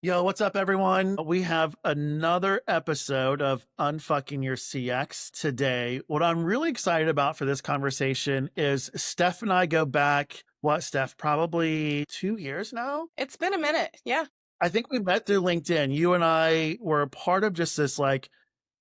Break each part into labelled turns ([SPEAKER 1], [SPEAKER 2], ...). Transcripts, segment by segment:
[SPEAKER 1] Yo, what's up, everyone? We have another episode of Unfucking Your CX today. What I'm really excited about for this conversation is Steph and I go back, Steph, probably 2 years now?
[SPEAKER 2] It's been a minute. Yeah.
[SPEAKER 1] I think we met through LinkedIn. You and I were a part of just this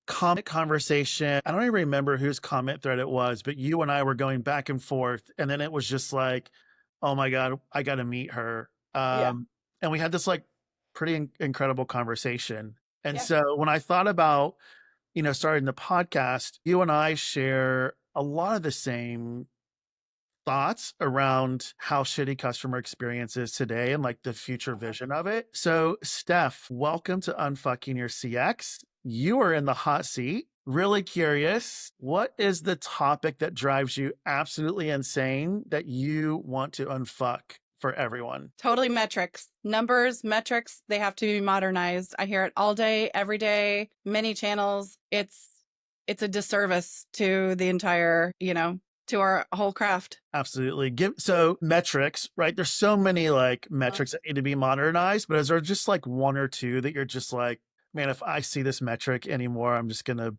[SPEAKER 1] comment conversation. I don't even remember whose comment thread it was, but you and I were going back and forth. And then it was just like, oh my God, I got to meet her.
[SPEAKER 2] Yeah.
[SPEAKER 1] And we had this pretty incredible conversation. And
[SPEAKER 2] Yeah.
[SPEAKER 1] so when I thought about, starting the podcast, you and I share a lot of the same thoughts around how shitty customer experience is today and like the future vision of it. So, Steph, welcome to Unfucking Your CX. You are in the hot seat. Really curious. What is the topic that drives you absolutely insane that you want to unfuck for everyone?
[SPEAKER 2] Totally metrics. Numbers, metrics, they have to be modernized. I hear it all day, every day, many channels. It's a disservice to the entire, to our whole craft.
[SPEAKER 1] Absolutely. So metrics, right? There's so many metrics that need to be modernized, but is there just like one or two that you're just like, man, if I see this metric anymore, I'm just gonna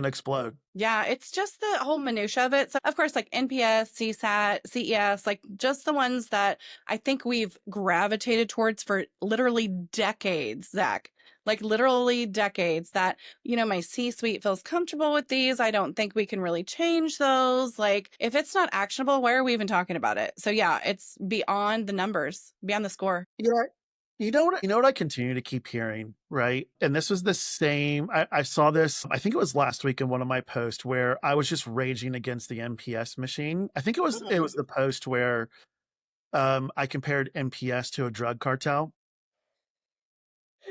[SPEAKER 1] explode.
[SPEAKER 2] Yeah, it's just the whole minutia of it. So, of course, like NPS, CSAT, CES, like just the ones that I think we've gravitated towards for literally decades, Zach. Like literally decades that, my C-suite feels comfortable with these. I don't think we can really change those. Like if it's not actionable, why are we even talking about it? So yeah, it's beyond the numbers, beyond the score.
[SPEAKER 1] Yeah. You know what I continue to keep hearing, right? And this was the same. I saw this, I think it was last week in one of my posts where I was just raging against the NPS machine. I think it was the post where I compared NPS to a drug cartel.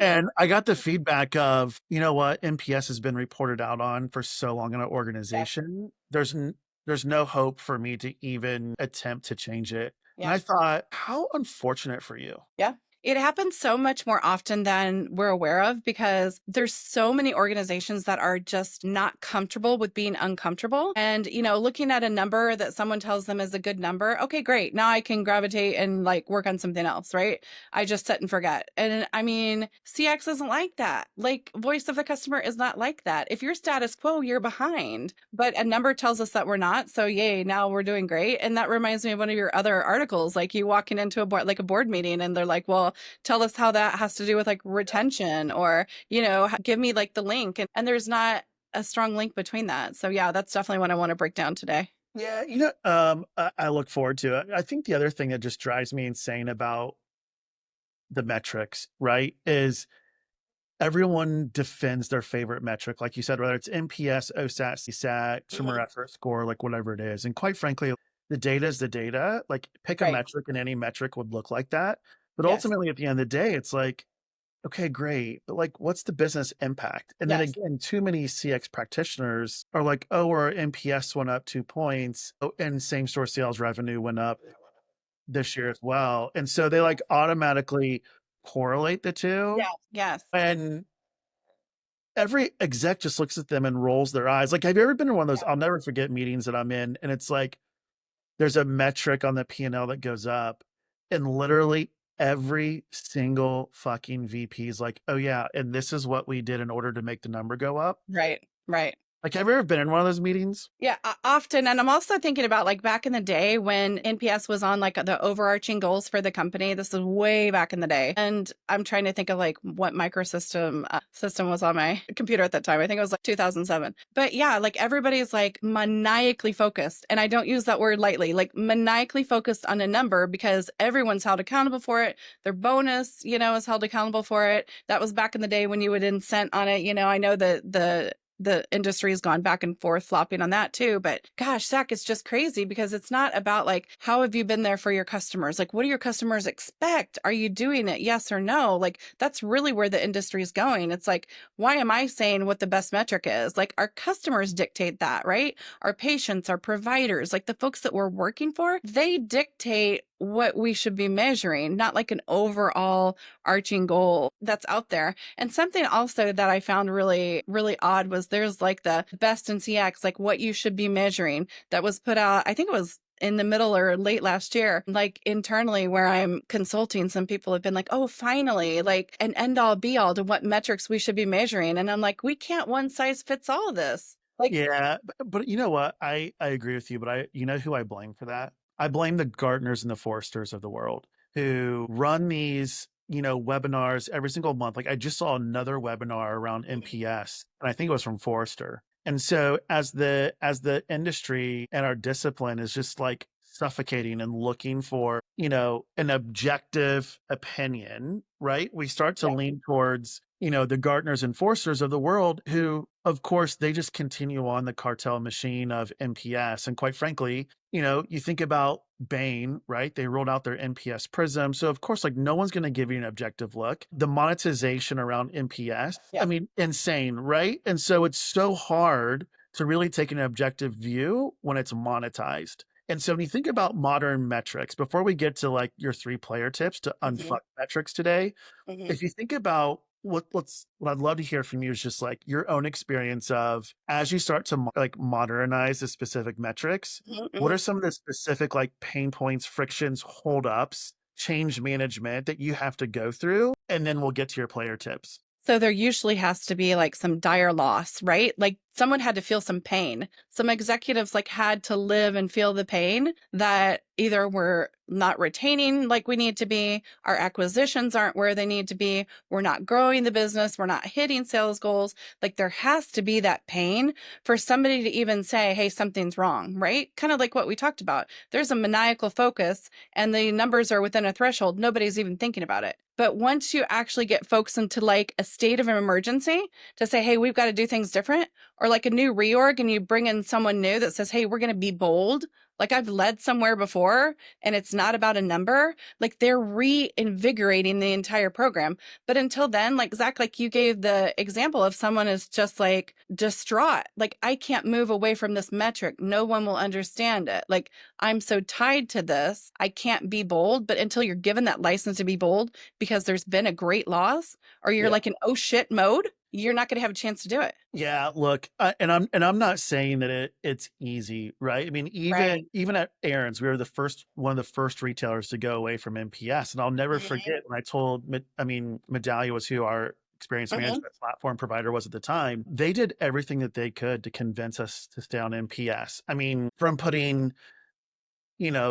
[SPEAKER 1] And I got the feedback of, you know what, NPS has been reported out on for so long in our
[SPEAKER 2] Yeah.
[SPEAKER 1] organization. There's no hope for me to even attempt to change it. And
[SPEAKER 2] Yeah.
[SPEAKER 1] I thought, how unfortunate for you.
[SPEAKER 2] Yeah. It happens so much more often than we're aware of because there's so many organizations that are just not comfortable with being uncomfortable. And, looking at a number that someone tells them is a good number. Okay, great. Now I can gravitate and like work on something else, right? I just set and forget. And I mean, CX isn't like that. Like voice of the customer is not like that. If you're status quo, you're behind, but a number tells us that we're not. So yay, now we're doing great. And that reminds me of one of your other articles, like you walking into a board meeting and they're like, well, tell us how that has to do with like retention or, give me like the link. And there's not a strong link between that. So yeah, that's definitely what I want to break down today.
[SPEAKER 1] Yeah, I look forward to it. I think the other thing that just drives me insane about the metrics, right, is everyone defends their favorite metric, like you said, whether it's NPS, OSAT, CSAT, consumer
[SPEAKER 2] Mhm.
[SPEAKER 1] effort score, like whatever it is. And quite frankly, the data is the data. Like pick a
[SPEAKER 2] Right.
[SPEAKER 1] metric and any metric would look like that. But
[SPEAKER 2] Yes.
[SPEAKER 1] ultimately, at the end of the day, it's like, okay, great. But like, what's the business impact? And then
[SPEAKER 2] Yes.
[SPEAKER 1] again, too many CX practitioners are like, oh, our NPS went up 2 points. Oh, and same store sales revenue went up this year as well. And so they like automatically correlate the two.
[SPEAKER 2] Yeah. Yes.
[SPEAKER 1] And every exec just looks at them and rolls their eyes. Like, have you ever been in one of those?
[SPEAKER 2] Yeah.
[SPEAKER 1] I'll never forget meetings that I'm in, and it's like there's a metric on the P&L that goes up, and literally every single fucking VP is like, "Oh yeah, and this is what we did in order to make the number go up."
[SPEAKER 2] Right. Right.
[SPEAKER 1] Like, have you ever been in one of those meetings?
[SPEAKER 2] Yeah, often. And I'm also thinking about like back in the day when NPS was on like the overarching goals for the company. This is way back in the day. And I'm trying to think of like what microsystem system was on my computer at that time. I think it was like 2007. But yeah, like everybody's like maniacally focused. And I don't use that word lightly, like maniacally focused on a number because everyone's held accountable for it. Their bonus, is held accountable for it. That was back in the day when you would incent on it. I know that the industry has gone back and forth flopping on that too. But gosh, Zach, it's just crazy because it's not about like, how have you been there for your customers? Like, what do your customers expect? Are you doing it? Yes or no? Like, that's really where the industry is going. It's like, why am I saying what the best metric is? Like, our customers dictate that, right? Our patients, our providers, like the folks that we're working for, they dictate what we should be measuring, not like an overall arching goal that's out there. And something also that I found really, really odd was there's like the best in CX, like what you should be measuring that was put out, I think it was in the middle or late last year, like internally where I'm consulting, some people have been like, oh, finally, like an end all be all to what metrics we should be measuring. And I'm like, we can't one size fits all this. Like,
[SPEAKER 1] Yeah, but you know what? I agree with you, but you know who I blame for that? I blame the Gartners and the Forresters of the world who run these, webinars every single month. Like I just saw another webinar around NPS, and I think it was from Forrester. And so as the industry and our discipline is just like suffocating and looking for, an objective opinion, right? We start to
[SPEAKER 2] yeah,
[SPEAKER 1] lean towards, the Gartners and Forsters of the world who, of course, they just continue on the cartel machine of NPS. And quite frankly, you think about Bain, right? They rolled out their NPS prism. So of course, like no one's going to give you an objective look. The monetization around NPS, I
[SPEAKER 2] yeah.
[SPEAKER 1] mean, insane, right? And so it's so hard to really take an objective view when it's monetized. And so when you think about modern metrics, before we get to like your three player tips to
[SPEAKER 2] Hmm.
[SPEAKER 1] unfuck metrics today,
[SPEAKER 2] Hmm.
[SPEAKER 1] if you think about what I'd love to hear from you is just like your own experience of as you start to like modernize the specific metrics, what
[SPEAKER 2] Hmm.
[SPEAKER 1] are some of the specific like pain points, frictions, holdups, change management that you have to go through? And then we'll get to your player tips.
[SPEAKER 2] So there usually has to be like some dire loss, right? Like someone had to feel some pain. Some executives like had to live and feel the pain that either we're not retaining like we need to be, our acquisitions aren't where they need to be, we're not growing the business, we're not hitting sales goals. Like there has to be that pain for somebody to even say, hey, something's wrong, right? Kind of like what we talked about. There's a maniacal focus and the numbers are within a threshold. Nobody's even thinking about it. But once you actually get folks into like a state of an emergency to say, hey, we've got to do things different, or like a new reorg and you bring in someone new that says, hey, we're going to be bold. Like I've led somewhere before and it's not about a number, like they're reinvigorating the entire program. But until then, like Zach, like you gave the example of someone is just like distraught. Like I can't move away from this metric. No one will understand it. Like I'm so tied to this, I can't be bold. But until you're given that license to be bold because there's been a great loss or you're
[SPEAKER 1] Yeah.
[SPEAKER 2] like in oh shit mode, you're not going to have a chance to do it.
[SPEAKER 1] Yeah, look, and I'm not saying that it's easy, right? I mean,
[SPEAKER 2] Right.
[SPEAKER 1] even at Aaron's, we were the first one of the first retailers to go away from NPS, and I'll never
[SPEAKER 2] Hmm.
[SPEAKER 1] forget when I told, Medallia was who our experience
[SPEAKER 2] Hmm.
[SPEAKER 1] management platform provider was at the time. They did everything that they could to convince us to stay on NPS. I mean, from putting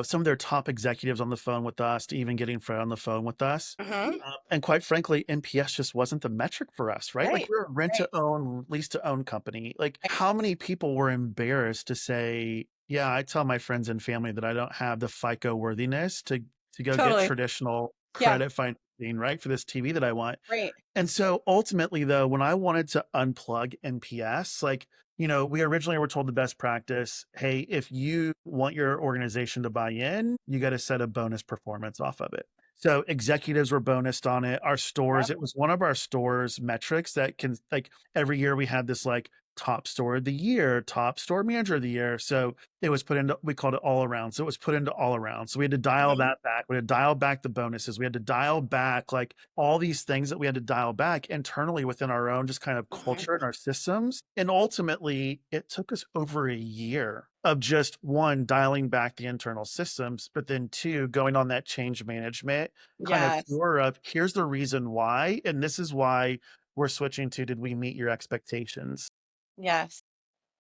[SPEAKER 1] some of their top executives on the phone with us to even getting Fred on the phone with us.
[SPEAKER 2] Hmm.
[SPEAKER 1] And quite frankly, NPS just wasn't the metric for us, right? Like
[SPEAKER 2] Right.
[SPEAKER 1] we're a rent
[SPEAKER 2] Right.
[SPEAKER 1] to own, lease to own company. Like
[SPEAKER 2] Right.
[SPEAKER 1] how many people were embarrassed to say, yeah, I tell my friends and family that I don't have the FICO worthiness to go get
[SPEAKER 2] Totally.
[SPEAKER 1] traditional
[SPEAKER 2] Yeah.
[SPEAKER 1] credit financing, right? For this TV that I want.
[SPEAKER 2] Right.
[SPEAKER 1] And so ultimately, though, when I wanted to unplug NPS, like, we originally were told the best practice, hey, if you want your organization to buy in, you got to set a bonus performance off of it. So executives were bonused on it. Our stores,
[SPEAKER 2] Yep.
[SPEAKER 1] it was one of our stores metrics that can like every year we had this like top store of the year, top store manager of the year. So it was put into, we called it all around. So it was put into all around. So we had to dial
[SPEAKER 2] Hmm.
[SPEAKER 1] that back. We had to dial back the bonuses. We had to dial back like all these things that we had to dial back internally within our own just kind of
[SPEAKER 2] Hmm.
[SPEAKER 1] culture and our systems. And ultimately, it took us over a year of just one, dialing back the internal systems, but then two, going on that change management kind of
[SPEAKER 2] Yes.
[SPEAKER 1] tour of here's the reason why. And this is why we're switching to did we meet your expectations?
[SPEAKER 2] Yes.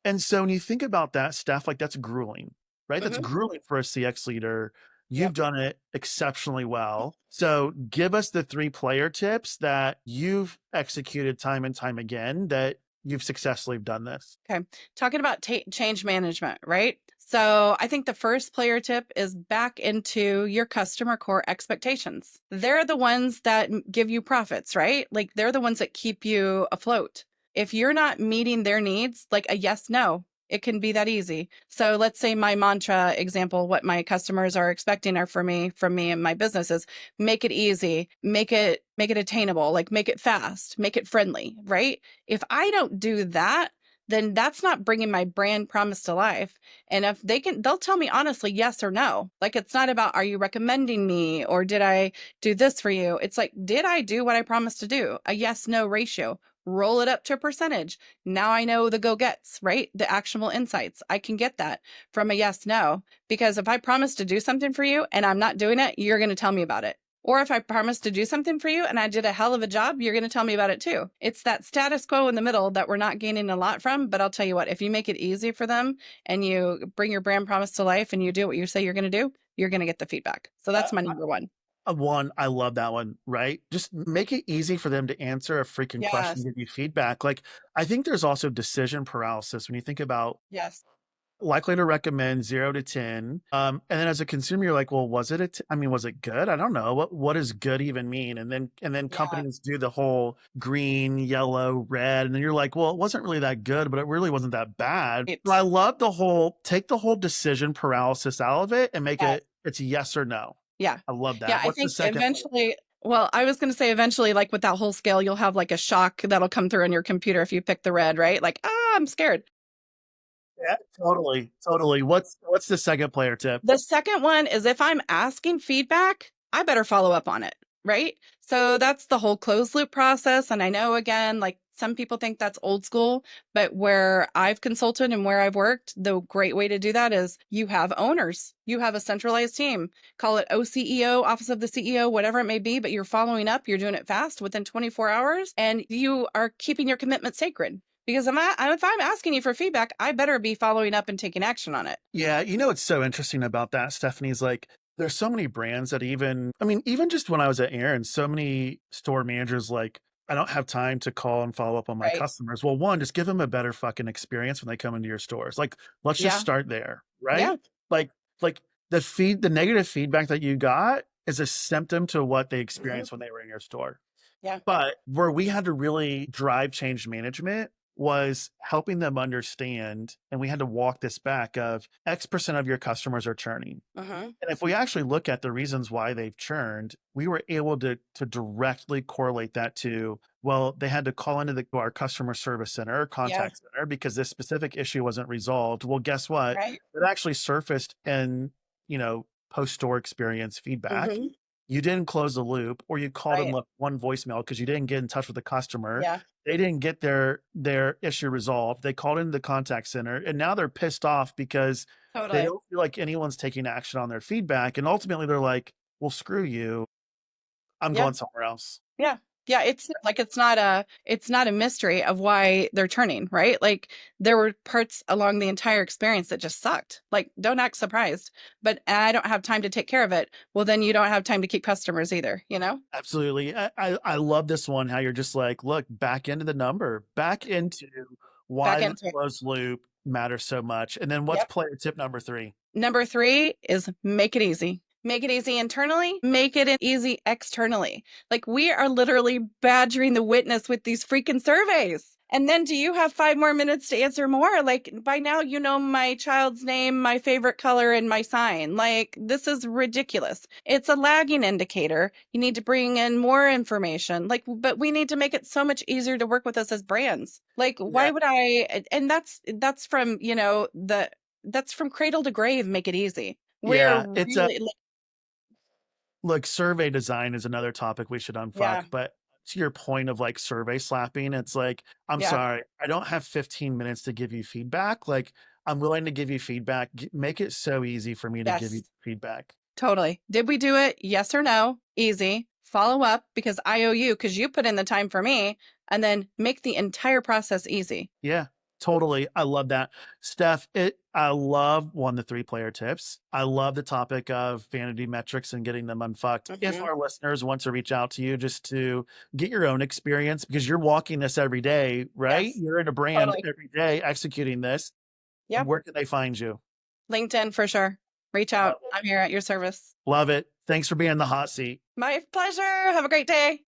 [SPEAKER 1] And so when you think about that stuff, like that's grueling, right? That's
[SPEAKER 2] Hmm.
[SPEAKER 1] grueling for a CX leader. You've
[SPEAKER 2] Yep.
[SPEAKER 1] done it exceptionally well. So give us the three player tips that you've executed time and time again that you've successfully done this.
[SPEAKER 2] Okay. Talking about change management, right? So I think the first player tip is back into your customer core expectations. They're the ones that give you profits, right? Like they're the ones that keep you afloat. If you're not meeting their needs, like a yes, no, it can be that easy. So let's say my mantra example, what my customers are expecting are for me, from me and my business is make it easy, make it attainable, like make it fast, make it friendly, right? If I don't do that, then that's not bringing my brand promise to life. And if they can, they'll tell me honestly, yes or no. Like it's not about, are you recommending me or did I do this for you? It's like, did I do what I promised to do? A yes no ratio. roll it up to a percentage. Now I know the go gets, right? The actionable insights. I can get that from a yes, no. Because if I promise to do something for you and I'm not doing it, you're going to tell me about it. Or if I promise to do something for you and I did a hell of a job, you're going to tell me about it too. It's that status quo in the middle that we're not gaining a lot from. But I'll tell you what, if you make it easy for them and you bring your brand promise to life and you do what you say you're going to do, you're going to get the feedback. So
[SPEAKER 1] Uh,
[SPEAKER 2] that's my number one.
[SPEAKER 1] One, I love that one, right? Just make it easy for them to answer a freaking question,
[SPEAKER 2] Yes.
[SPEAKER 1] give you feedback. Like, I think there's also decision paralysis when you think about
[SPEAKER 2] Yes.
[SPEAKER 1] likely to recommend 0 to 10. And then as a consumer, you're like, well, was it I mean, was it good? I don't know. What does good even mean? And then
[SPEAKER 2] Yeah.
[SPEAKER 1] companies do the whole green, yellow, red. And then you're like, well, it wasn't really that good, but it really wasn't that bad.
[SPEAKER 2] It,
[SPEAKER 1] But I love the whole take the whole decision paralysis out of it and make
[SPEAKER 2] yes.
[SPEAKER 1] it it's yes or no.
[SPEAKER 2] Yeah.
[SPEAKER 1] I love
[SPEAKER 2] Yeah,
[SPEAKER 1] that.
[SPEAKER 2] I
[SPEAKER 1] What's the
[SPEAKER 2] think
[SPEAKER 1] second one?
[SPEAKER 2] eventually, well, I was gonna say eventually, like with that whole scale, you'll have like a shock that'll come through on your computer if you pick the red, right? Like, ah, I'm scared.
[SPEAKER 1] Yeah, totally. Totally. What's the second player tip?
[SPEAKER 2] The second one is if I'm asking feedback, I better follow up on it, right? So that's the whole closed loop process. And I know again, like some people think that's old school, but where I've consulted and where I've worked, the great way to do that is you have owners, you have a centralized team, call it OCEO, Office of the CEO, whatever it may be, but you're following up, you're doing it fast within 24 hours, and you are keeping your commitment sacred. Because if I'm asking you for feedback, I better be following up and taking action on it.
[SPEAKER 1] Yeah, you know what's so interesting about that, Stephanie, is like there's so many brands that even I mean, even just when I was at Aaron, so many store managers like, I don't have time to call and follow up on my
[SPEAKER 2] Right.
[SPEAKER 1] customers. Well, one, just give them a better fucking experience when they come into your stores. Like, let's just
[SPEAKER 2] Yeah.
[SPEAKER 1] start there,
[SPEAKER 2] Yeah.
[SPEAKER 1] right? Like like the negative feedback that you got is a symptom to what they
[SPEAKER 2] Mhm.
[SPEAKER 1] experienced when they were in your store.
[SPEAKER 2] Yeah.
[SPEAKER 1] But where we had to really drive change management was helping them understand, and we had to walk this back of X% of your customers are churning.
[SPEAKER 2] Mhm.
[SPEAKER 1] And if we actually look at the reasons why they've churned, we were able to directly correlate that to, well, they had to call into our customer service center or
[SPEAKER 2] Yeah.
[SPEAKER 1] contact center because this specific issue wasn't resolved. Well, guess what?
[SPEAKER 2] Right.
[SPEAKER 1] It actually surfaced in, post-store experience feedback.
[SPEAKER 2] Mhm.
[SPEAKER 1] You didn't close the loop, or you called and
[SPEAKER 2] Right.
[SPEAKER 1] left one voicemail because you didn't get in touch with the customer.
[SPEAKER 2] Yeah.
[SPEAKER 1] They didn't get their issue resolved. They called into the contact center, and now they're pissed off because they
[SPEAKER 2] Totally.
[SPEAKER 1] don't feel like anyone's taking action on their feedback, and ultimately they're like, "Well, screw you. I'm
[SPEAKER 2] Yeah.
[SPEAKER 1] going somewhere else."
[SPEAKER 2] Yeah. Yeah, it's like it's not a mystery of why they're turning, right? Like there were parts along the entire experience that just sucked. Like don't act surprised. But I don't have time to take care of it. Well, then you don't have time to keep customers either, you know?
[SPEAKER 1] Absolutely. I love this one, how you're just like, "Look, back into the number, back into
[SPEAKER 2] Back
[SPEAKER 1] why the
[SPEAKER 2] into it.
[SPEAKER 1] closed loop matters so much." And then what's
[SPEAKER 2] Yep.
[SPEAKER 1] player tip number 3?
[SPEAKER 2] Number 3 is make it easy. Make it easy internally, make it easy externally. Like, we are literally badgering the witness with these freaking surveys. And then do you have 5 more minutes to answer more? Like, by now, you know my child's name, my favorite color, and my sign. Like, this is ridiculous. It's a lagging indicator. You need to bring in more information. Like, but we need to make it so much easier to work with us as brands. Like, why
[SPEAKER 1] Yeah.
[SPEAKER 2] would and that's from, that's from cradle to grave, make it easy. We're
[SPEAKER 1] Yeah, it's a
[SPEAKER 2] really
[SPEAKER 1] look, survey design is another topic we should
[SPEAKER 2] yeah,
[SPEAKER 1] unfuck, but to your point of like survey slapping, it's like, I'm
[SPEAKER 2] yeah,
[SPEAKER 1] sorry, I don't have 15 minutes to give you feedback. Like, I'm willing to give you feedback. Make it so easy for me to give you
[SPEAKER 2] yes,
[SPEAKER 1] feedback.
[SPEAKER 2] totally. Did we do it? Yes or no? Easy. Follow up because I owe you because you put in the time for me, and then make the entire process easy.
[SPEAKER 1] Yeah, totally. I love that. Steph, I love one, the 3 player tips. I love the topic of vanity metrics and getting them unfucked. If
[SPEAKER 2] Mhm.
[SPEAKER 1] our listeners want to reach out to you just to get your own experience, because you're walking this every day, right?
[SPEAKER 2] Yes,
[SPEAKER 1] You're in a brand
[SPEAKER 2] totally.
[SPEAKER 1] every day executing this.
[SPEAKER 2] Yep.
[SPEAKER 1] Where can they find you?
[SPEAKER 2] LinkedIn for sure. Reach out.
[SPEAKER 1] Love it.
[SPEAKER 2] I'm here at your service.
[SPEAKER 1] Love it. Thanks for being in the hot seat.
[SPEAKER 2] My pleasure. Have a great day.